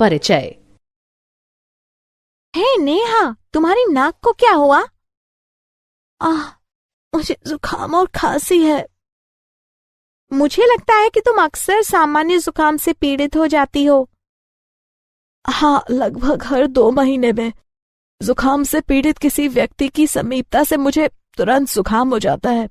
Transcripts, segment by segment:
परिचय। हे नेहा, तुम्हारी नाक को क्या हुआ? मुझे जुकाम और खांसी है। मुझे लगता है कि तुम अक्सर सामान्य जुकाम से पीड़ित हो जाती हो। हाँ, लगभग हर 2 महीने में जुकाम से पीड़ित किसी व्यक्ति की समीपता से मुझे तुरंत जुकाम हो जाता है।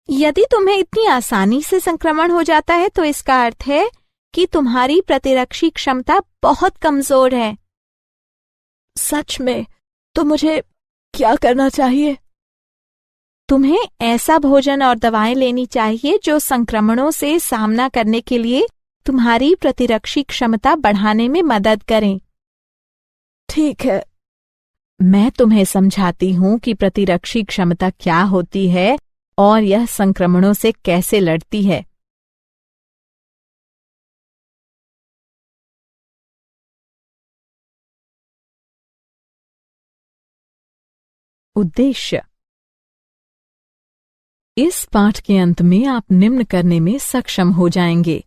यदि तुम्हें इतनी आसानी से संक्रमण हो जाता है तो इसका अर्थ है कि तुम्हारी प्रतिरक्षी क्षमता बहुत कमजोर है। सच में? तो मुझे क्या करना चाहिए? तुम्हें ऐसा भोजन और दवाएं लेनी चाहिए जो संक्रमणों से सामना करने के लिए तुम्हारी प्रतिरक्षी क्षमता बढ़ाने में मदद करें। ठीक है। मैं तुम्हें समझाती हूं कि प्रतिरक्षी क्षमता क्या होती है और यह संक्रमणों से कैसे लड़ती है। उद्देश्य। इस पाठ के अंत में आप निम्न करने में सक्षम हो जाएंगे।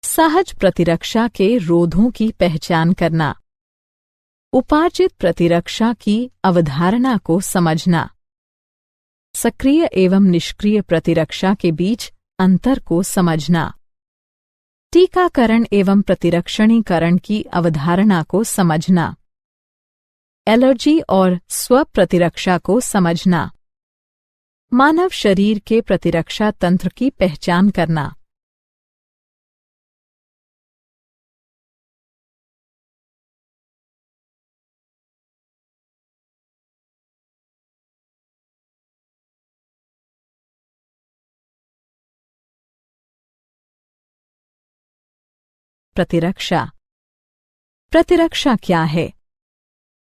सहज प्रतिरक्षा के रोधों की पहचान करना, उपार्जित प्रतिरक्षा की अवधारणा को समझना, सक्रिय एवं निष्क्रिय प्रतिरक्षा के बीच अंतर को समझना, टीकाकरण एवं प्रतिरक्षणीकरण की अवधारणा को समझना, एलर्जी और स्वप्रतिरक्षा को समझना, मानव शरीर के प्रतिरक्षा तंत्र की पहचान करना। प्रतिरक्षा। प्रतिरक्षा क्या है?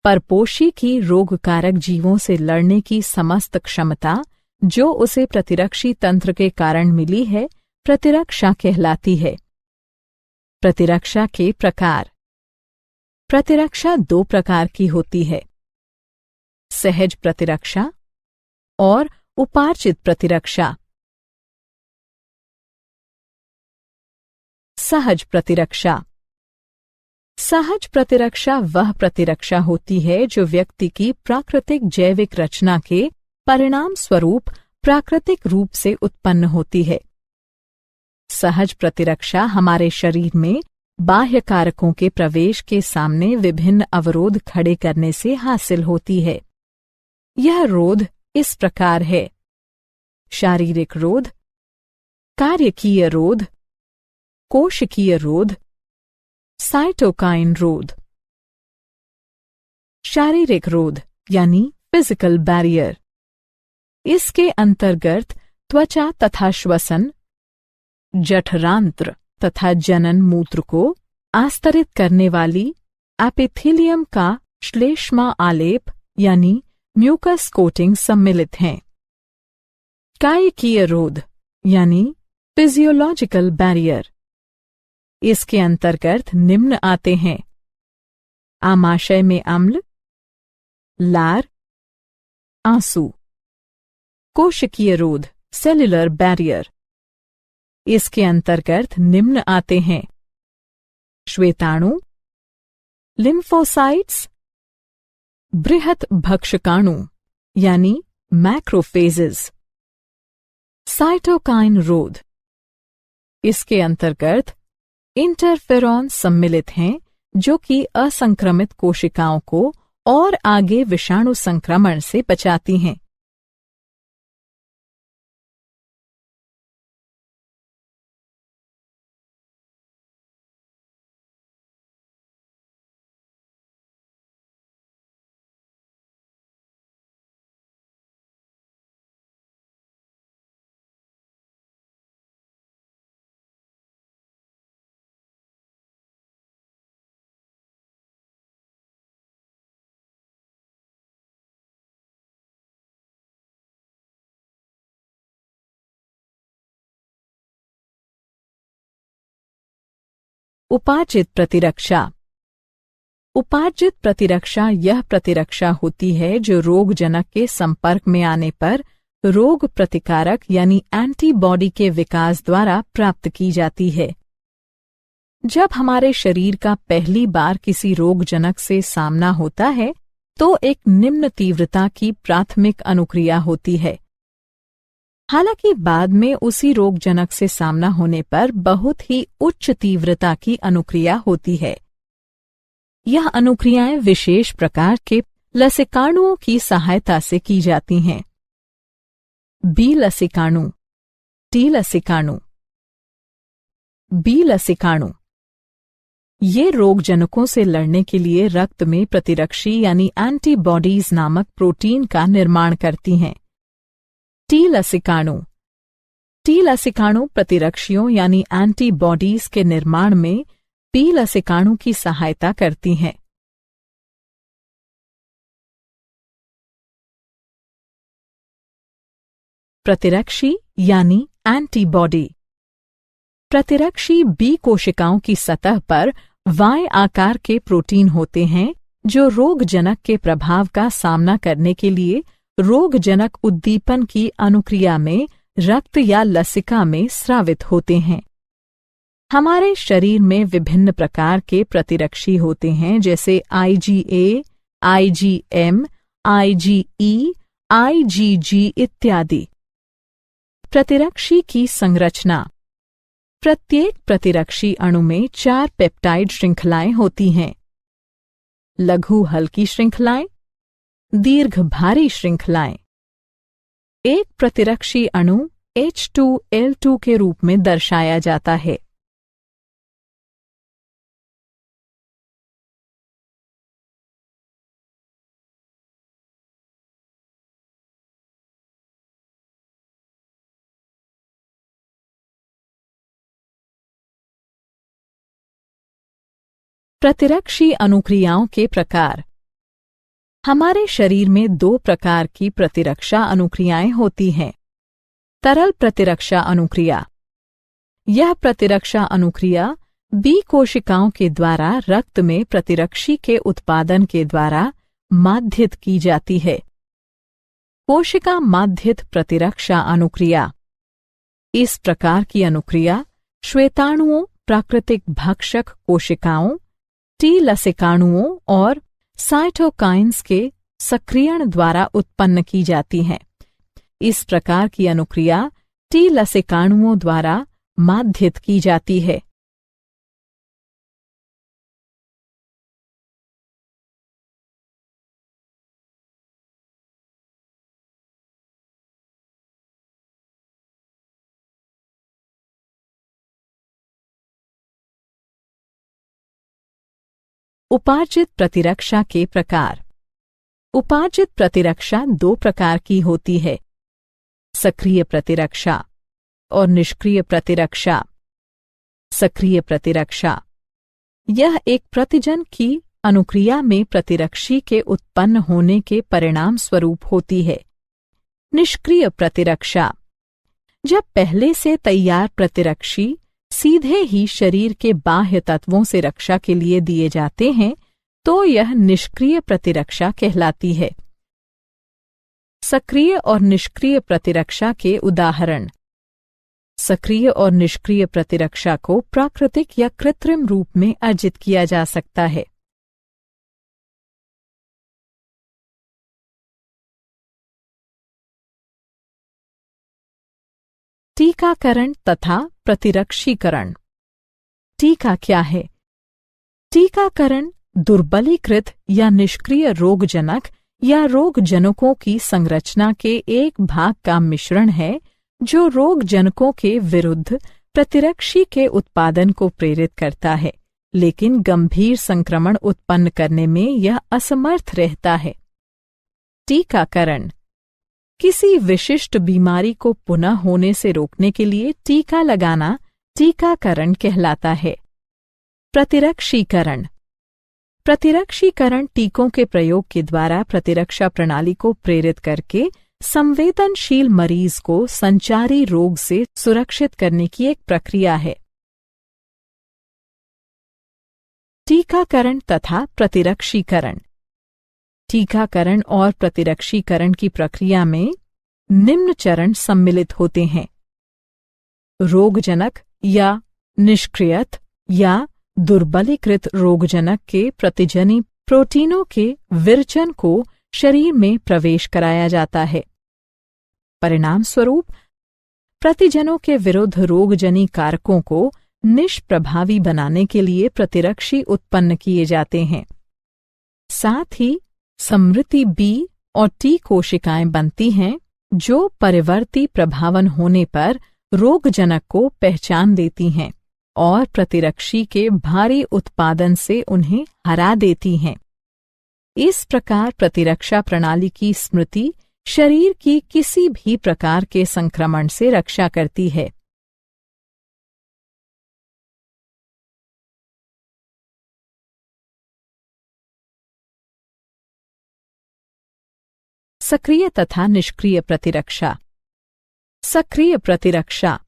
परपोषी की रोगकारक जीवों से लड़ने की समस्त क्षमता जो उसे प्रतिरक्षी तंत्र के कारण मिली है, प्रतिरक्षा कहलाती है। प्रतिरक्षा के प्रकार। प्रतिरक्षा 2 प्रकार की होती है, सहज प्रतिरक्षा और उपार्जित प्रतिरक्षा। सहज प्रतिरक्षा। सहज प्रतिरक्षा वह प्रतिरक्षा होती है जो व्यक्ति की प्राकृतिक जैविक रचना के परिणाम स्वरूप प्राकृतिक रूप से उत्पन्न होती है। सहज प्रतिरक्षा हमारे शरीर में बाह्य कारकों के प्रवेश के सामने विभिन्न अवरोध खड़े करने से हासिल होती है। यह रोध इस प्रकार है: शारीरिक रोध, कार्यकीय रोध, कोशिकीय रोध, साइटोकाइन रोध। शारीरिक रोध यानी फिजिकल बैरियर। इसके अंतर्गत त्वचा तथा श्वसन, जठरांत्र तथा जनन मूत्र को आस्तरित करने वाली एपिथेलियम का श्लेष्मा आलेप यानी म्यूकस कोटिंग सम्मिलित हैं। कायिकीय रोध यानी फिजियोलॉजिकल बैरियर। इसके अंतर्गत निम्न आते हैं: आमाशय में अम्ल, लार, आंसू। कोशिकीय रोध सेल्युलर बैरियर। इसके अंतर्गत निम्न आते हैं: श्वेताणु, लिम्फोसाइट्स, बृहत भक्षकाणु यानी मैक्रोफेजेस। साइटोकाइन रोध। इसके अंतर्गत इंटरफेरॉन सम्मिलित हैं जो कि असंक्रमित कोशिकाओं को और आगे विषाणु संक्रमण से बचाती हैं। उपार्जित प्रतिरक्षा। उपार्जित प्रतिरक्षा यह प्रतिरक्षा होती है जो रोगजनक के संपर्क में आने पर रोग प्रतिकारक यानी एंटीबॉडी के विकास द्वारा प्राप्त की जाती है। जब हमारे शरीर का पहली बार किसी रोगजनक से सामना होता है तो एक निम्न तीव्रता की प्राथमिक अनुक्रिया होती है। हालांकि बाद में उसी रोगजनक से सामना होने पर बहुत ही उच्च तीव्रता की अनुक्रिया होती है। यह अनुक्रियाएं विशेष प्रकार के लसिकाणुओं की सहायता से की जाती हैं। बी लसिकाणु, टी लसिकाणु, बी लसिकाणु ये रोगजनकों से लड़ने के लिए रक्त में प्रतिरक्षी यानी एंटीबॉडीज नामक प्रोटीन का निर्माण करती हैं। टी लसिकाणु, टी लसिकाणु प्रतिरक्षियों यानी एंटीबॉडीज के निर्माण में बी लसिकाणु की सहायता करती हैं। प्रतिरक्षी यानी एंटीबॉडी। प्रतिरक्षी बी कोशिकाओं की सतह पर वाय आकार के प्रोटीन होते हैं जो रोगजनक के प्रभाव का सामना करने के लिए रोगजनक उद्दीपन की अनुक्रिया में रक्त या लसिका में स्रावित होते हैं। हमारे शरीर में विभिन्न प्रकार के प्रतिरक्षी होते हैं जैसे IgA, IgM, IgE, IgG इत्यादि। प्रतिरक्षी की संरचना। प्रत्येक प्रतिरक्षी अणु में 4 पेप्टाइड श्रृंखलाएं होती हैं। लघु हल्की श्रृंखलाएं, दीर्घ भारी श्रृंखलाएं। एक प्रतिरक्षी अणु H2L2 के रूप में दर्शाया जाता है। प्रतिरक्षी अनुक्रियाओं के प्रकार। हमारे शरीर में 2 प्रकार की प्रतिरक्षा अनुक्रियाएं होती हैं। तरल प्रतिरक्षा अनुक्रिया। यह प्रतिरक्षा अनुक्रिया बी कोशिकाओं के द्वारा रक्त में प्रतिरक्षी के उत्पादन के द्वारा माध्यित की जाती है। कोशिका माध्यित प्रतिरक्षा अनुक्रिया। इस प्रकार की अनुक्रिया श्वेताणुओं, प्राकृतिक भक्षक कोशिकाओं, टी लसिकाणुओं और साइटोकाइन्स के सक्रियण द्वारा उत्पन्न की जाती है। इस प्रकार की अनुक्रिया टी लसिकाणुओं द्वारा माध्यित की जाती है। उपार्जित प्रतिरक्षा के प्रकार। उपार्जित प्रतिरक्षा 2 प्रकार की होती है, सक्रिय प्रतिरक्षा और निष्क्रिय प्रतिरक्षा। सक्रिय प्रतिरक्षा यह एक प्रतिजन की अनुक्रिया में प्रतिरक्षी के उत्पन्न होने के परिणाम स्वरूप होती है। निष्क्रिय प्रतिरक्षा जब पहले से तैयार प्रतिरक्षी सीधे ही शरीर के बाह्य तत्वों से रक्षा के लिए दिए जाते हैं तो यह निष्क्रिय प्रतिरक्षा कहलाती है। सक्रिय और निष्क्रिय प्रतिरक्षा के उदाहरण। सक्रिय और निष्क्रिय प्रतिरक्षा को प्राकृतिक या कृत्रिम रूप में अर्जित किया जा सकता है। टीकाकरण तथा प्रतिरक्षीकरण। टीका क्या है? टीकाकरण दुर्बलीकृत या निष्क्रिय रोगजनक या रोगजनकों की संरचना के एक भाग का मिश्रण है जो रोगजनकों के विरुद्ध प्रतिरक्षी के उत्पादन को प्रेरित करता है, लेकिन गंभीर संक्रमण उत्पन्न करने में यह असमर्थ रहता है। टीकाकरण किसी विशिष्ट बीमारी को पुनः होने से रोकने के लिए टीका लगाना टीकाकरण कहलाता है। प्रतिरक्षीकरण प्रतिरक्षीकरण टीकों के प्रयोग के द्वारा प्रतिरक्षा प्रणाली को प्रेरित करके संवेदनशील मरीज को संचारी रोग से सुरक्षित करने की एक प्रक्रिया है। टीकाकरण तथा प्रतिरक्षीकरण। टीकाकरण और प्रतिरक्षीकरण की प्रक्रिया में निम्न चरण सम्मिलित होते हैं। रोगजनक या निष्क्रियत या दुर्बलीकृत रोगजनक के प्रतिजनी प्रोटीनों के विरचन को शरीर में प्रवेश कराया जाता है। परिणाम स्वरूप प्रतिजनों के विरुद्ध रोगजनी कारकों को निष्प्रभावी बनाने के लिए प्रतिरक्षी उत्पन्न किए जाते हैं। साथ ही समृद्धि बी और टी कोशिकाएं बनती हैं जो परिवर्ती प्रभावन होने पर रोगजनक को पहचान देती हैं और प्रतिरक्षी के भारी उत्पादन से उन्हें हरा देती हैं। इस प्रकार प्रतिरक्षा प्रणाली की स्मृति शरीर की किसी भी प्रकार के संक्रमण से रक्षा करती है। सक्रिय तथा निष्क्रिय प्रतिरक्षा। सक्रिय प्रतिरक्षा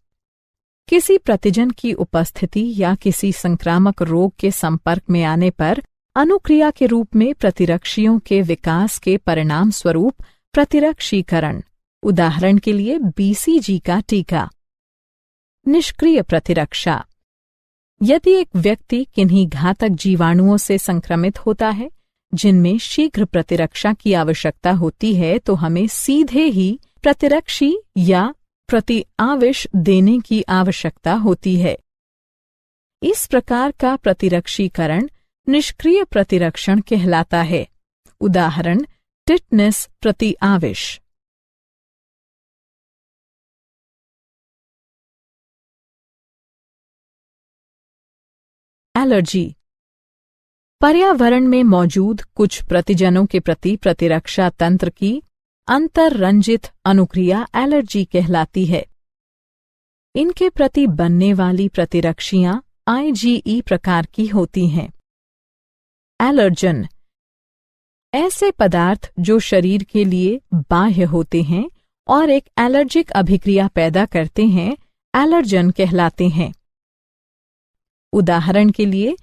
किसी प्रतिजन की उपस्थिति या किसी संक्रामक रोग के संपर्क में आने पर अनुक्रिया के रूप में प्रतिरक्षियों के विकास के परिणाम स्वरूप प्रतिरक्षीकरण, उदाहरण के लिए बीसीजी का टीका। निष्क्रिय प्रतिरक्षा यदि एक व्यक्ति किन्हीं घातक जीवाणुओं से संक्रमित होता है जिनमें शीघ्र प्रतिरक्षा की आवश्यकता होती है तो हमें सीधे ही प्रतिरक्षी या प्रतिआविश देने की आवश्यकता होती है। इस प्रकार का प्रतिरक्षीकरण निष्क्रिय प्रतिरक्षण कहलाता है। उदाहरण टिटनेस प्रतिआविश। एलर्जी पर्यावरण में मौजूद कुछ प्रतिजनों के प्रति प्रतिरक्षा तंत्र की अंतर्रंजित अनुक्रिया एलर्जी कहलाती है। इनके प्रति बनने वाली प्रतिरक्षियां IgE प्रकार की होती हैं। एलर्जन ऐसे पदार्थ जो शरीर के लिए बाह्य होते हैं और एक एलर्जिक अभिक्रिया पैदा करते हैं, एलर्जन कहलाते हैं। उदाहरण के लिए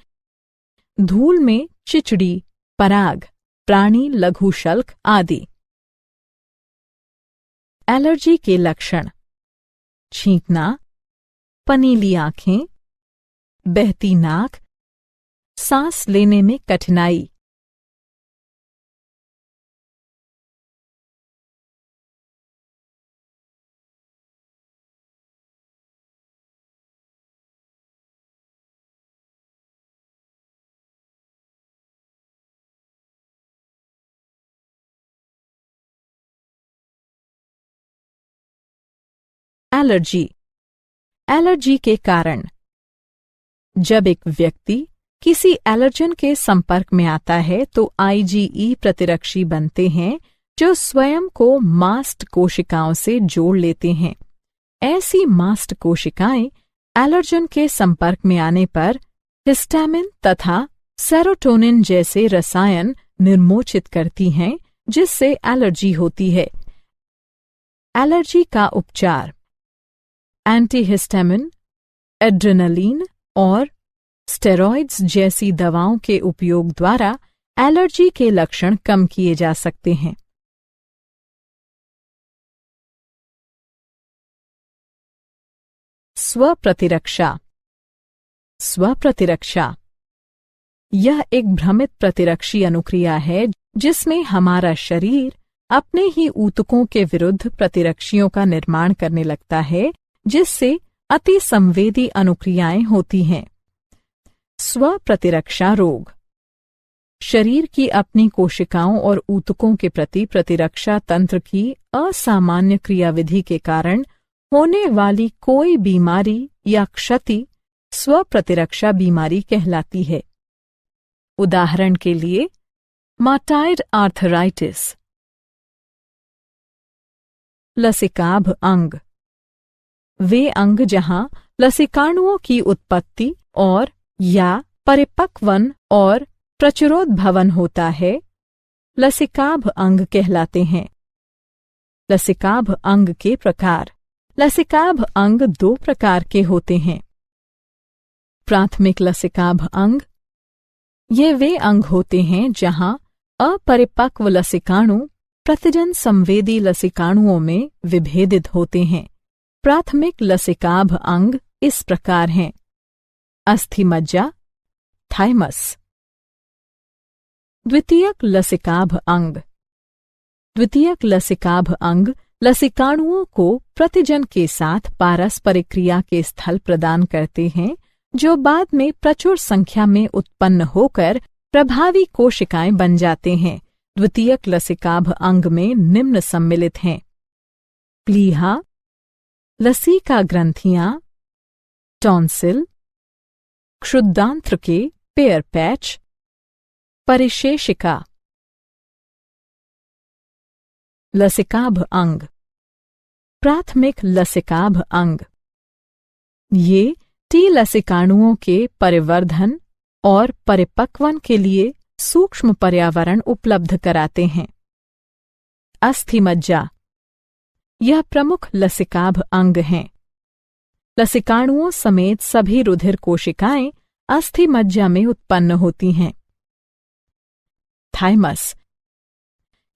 धूल में चिचड़ी, पराग, प्राणी लघुशल्क आदि। एलर्जी के लक्षण छींकना, पनीली आंखें, बहती नाक, सांस लेने में कठिनाई। एलर्जी के कारण जब एक व्यक्ति किसी एलर्जन के संपर्क में आता है तो IgE प्रतिरक्षी बनते हैं जो स्वयं को मास्ट कोशिकाओं से जोड़ लेते हैं। ऐसी मास्ट कोशिकाएं एलर्जन के संपर्क में आने पर हिस्टामिन तथा सेरोटोनिन जैसे रसायन निर्मोचित करती हैं जिससे एलर्जी होती है। एलर्जी का उपचार एंटीहिस्टामिन, एड्रेनलिन और स्टेरॉइड्स जैसी दवाओं के उपयोग द्वारा एलर्जी के लक्षण कम किए जा सकते हैं। स्वप्रतिरक्षा। स्वप्रतिरक्षा यह एक भ्रमित प्रतिरक्षी अनुक्रिया है जिसमें हमारा शरीर अपने ही ऊतकों के विरुद्ध प्रतिरक्षियों का निर्माण करने लगता है जिससे अति संवेदी अनुक्रियाएं होती हैं। स्वप्रतिरक्षा रोग शरीर की अपनी कोशिकाओं और ऊतकों के प्रति प्रतिरक्षा तंत्र की असामान्य क्रियाविधि के कारण होने वाली कोई बीमारी या क्षति स्वप्रतिरक्षा बीमारी कहलाती है। उदाहरण के लिए माटाइड आर्थराइटिस। लसिकाभ अंग वे अंग जहां लसिकाणुओं की उत्पत्ति और या परिपक्वन और प्रचुरोद्भवन होता है, लसिकाभ अंग कहलाते हैं। लसिकाभ अंग के प्रकार। लसिकाभ अंग 2 प्रकार के होते हैं। प्राथमिक लसिकाभ अंग ये वे अंग होते हैं जहां अपरिपक्व लसिकाणु प्रतिजन संवेदी लसिकाणुओं में विभेदित होते हैं। प्राथमिक लसिकाभ अंग इस प्रकार हैं। अस्थि मज्जा, थाइमस। द्वितीयक लसिकाभ अंग। द्वितीयक लसिकाभ अंग लसिकाणुओं को प्रतिजन के साथ पारस्परिक क्रिया के स्थल प्रदान करते हैं, जो बाद में प्रचुर संख्या में उत्पन्न होकर प्रभावी कोशिकाएं बन जाते हैं। द्वितीयक लसिकाभ अंग में निम्न सम्मिलित हैं: प्लीहा, लसिका ग्रंथियां, टॉन्सिल, क्षुद्रांत्र के पेयर पैच, परिशेषिका। लसिकाभ अंग। प्राथमिक लसिकाभ अंग। ये टी लसिकाणुओं के परिवर्धन और परिपक्वन के लिए सूक्ष्म पर्यावरण उपलब्ध कराते हैं। अस्थि मज्जा। यह प्रमुख लसिकाभ अंग हैं। लसिकाणुओं समेत सभी रुधिर कोशिकाएं अस्थि मज्जा में उत्पन्न होती हैं। थाइमस।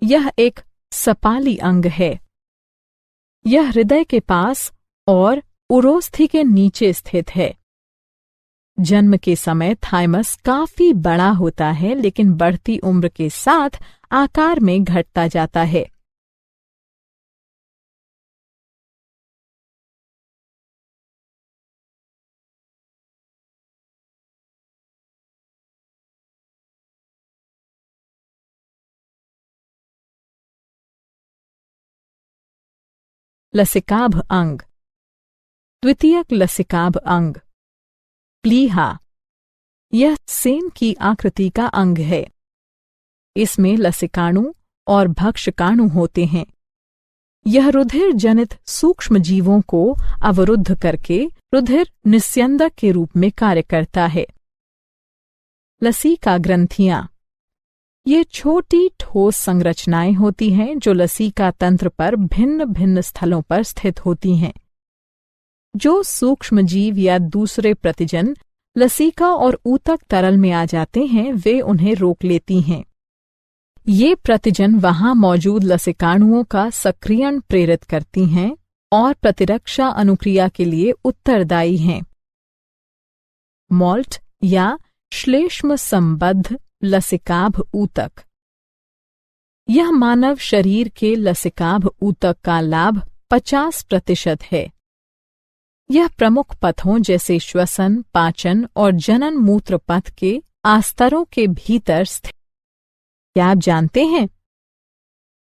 यह एक सपाली अंग है। यह हृदय के पास और उरोस्थि के नीचे स्थित है। जन्म के समय थाइमस काफी बड़ा होता है, लेकिन बढ़ती उम्र के साथ आकार में घटता जाता है। लसिकाभ अंग। द्वितीयक लसिकाभ अंग। प्लीहा। यह सेन की आकृति का अंग है। इसमें लसिकाणु और भक्षकाणु होते हैं। यह रुधिर जनित सूक्ष्म जीवों को अवरुद्ध करके रुधिर निस्यंदक के रूप में कार्य करता है। लसिका ग्रंथियां। ये छोटी ठोस संरचनाएं होती हैं जो लसिका तंत्र पर भिन्न भिन्न स्थलों पर स्थित होती हैं। जो सूक्ष्म जीव या दूसरे प्रतिजन लसिका और ऊतक तरल में आ जाते हैं, वे उन्हें रोक लेती हैं। ये प्रतिजन वहां मौजूद लसिकाणुओं का सक्रियण प्रेरित करती हैं और प्रतिरक्षा अनुक्रिया के लिए उत्तरदायी हैं। मॉल्ट या श्लेष्म संबद्ध लसिकाभ ऊतक। यह मानव शरीर के लसिकाभ ऊतक का लाभ 50% है। यह प्रमुख पथों जैसे श्वसन, पाचन और जनन मूत्र पथ के आस्तरों के भीतर स्थित। क्या आप जानते हैं?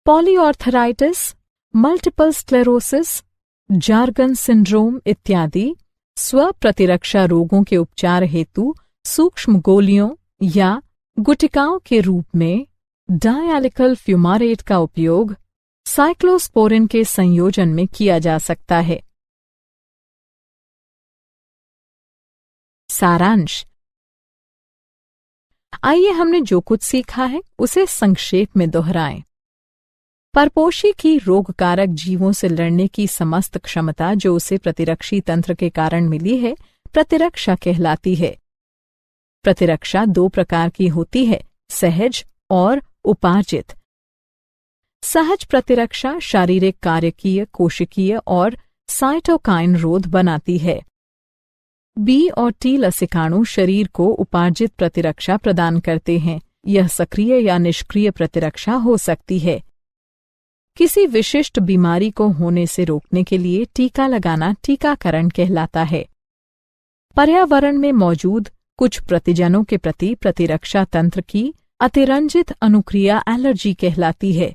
पॉलीऑर्थराइटिस, मल्टीपल स्क्लेरोसिस, जार्गन सिंड्रोम इत्यादि स्वप्रतिरक्षा रोगों के उपचार हेतु सूक्ष्म गोलियों या गुटिकाओं के रूप में डायलिकल फ्यूमारेट का उपयोग साइक्लोस्पोरिन के संयोजन में किया जा सकता है। सारांश। आइए हमने जो कुछ सीखा है उसे संक्षेप में दोहराएं। परपोषी की रोगकारक जीवों से लड़ने की समस्त क्षमता जो उसे प्रतिरक्षी तंत्र के कारण मिली है, प्रतिरक्षा कहलाती है। प्रतिरक्षा 2 प्रकार की होती है, सहज और उपार्जित। सहज प्रतिरक्षा शारीरिक, कार्यकीय, कोशिकीय और साइटोकाइन रोध बनाती है। बी और टी लसिकाणु शरीर को उपार्जित प्रतिरक्षा प्रदान करते हैं। यह सक्रिय या निष्क्रिय प्रतिरक्षा हो सकती है। किसी विशिष्ट बीमारी को होने से रोकने के लिए टीका लगाना टीकाकरण कहलाता है। पर्यावरण में मौजूद कुछ प्रतिजनों के प्रति प्रतिरक्षा तंत्र की अतिरंजित अनुक्रिया एलर्जी कहलाती है।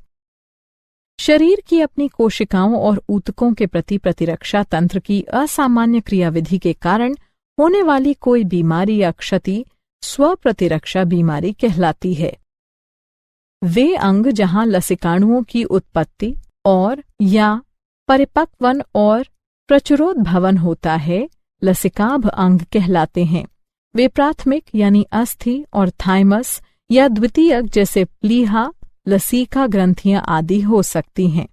शरीर की अपनी कोशिकाओं और ऊतकों के प्रति प्रतिरक्षा तंत्र की असामान्य क्रियाविधि के कारण होने वाली कोई बीमारी या क्षति स्वप्रतिरक्षा बीमारी कहलाती है। वे अंग जहां लसिकाणुओं की उत्पत्ति और या परिपक्वन और प्रचुरोद्भवन होता है, लसिकाभ अंग कहलाते हैं। वे प्राथमिक यानी अस्थि और थाइमस या द्वितीयक जैसे प्लीहा, लसिका ग्रंथियां आदि हो सकती हैं।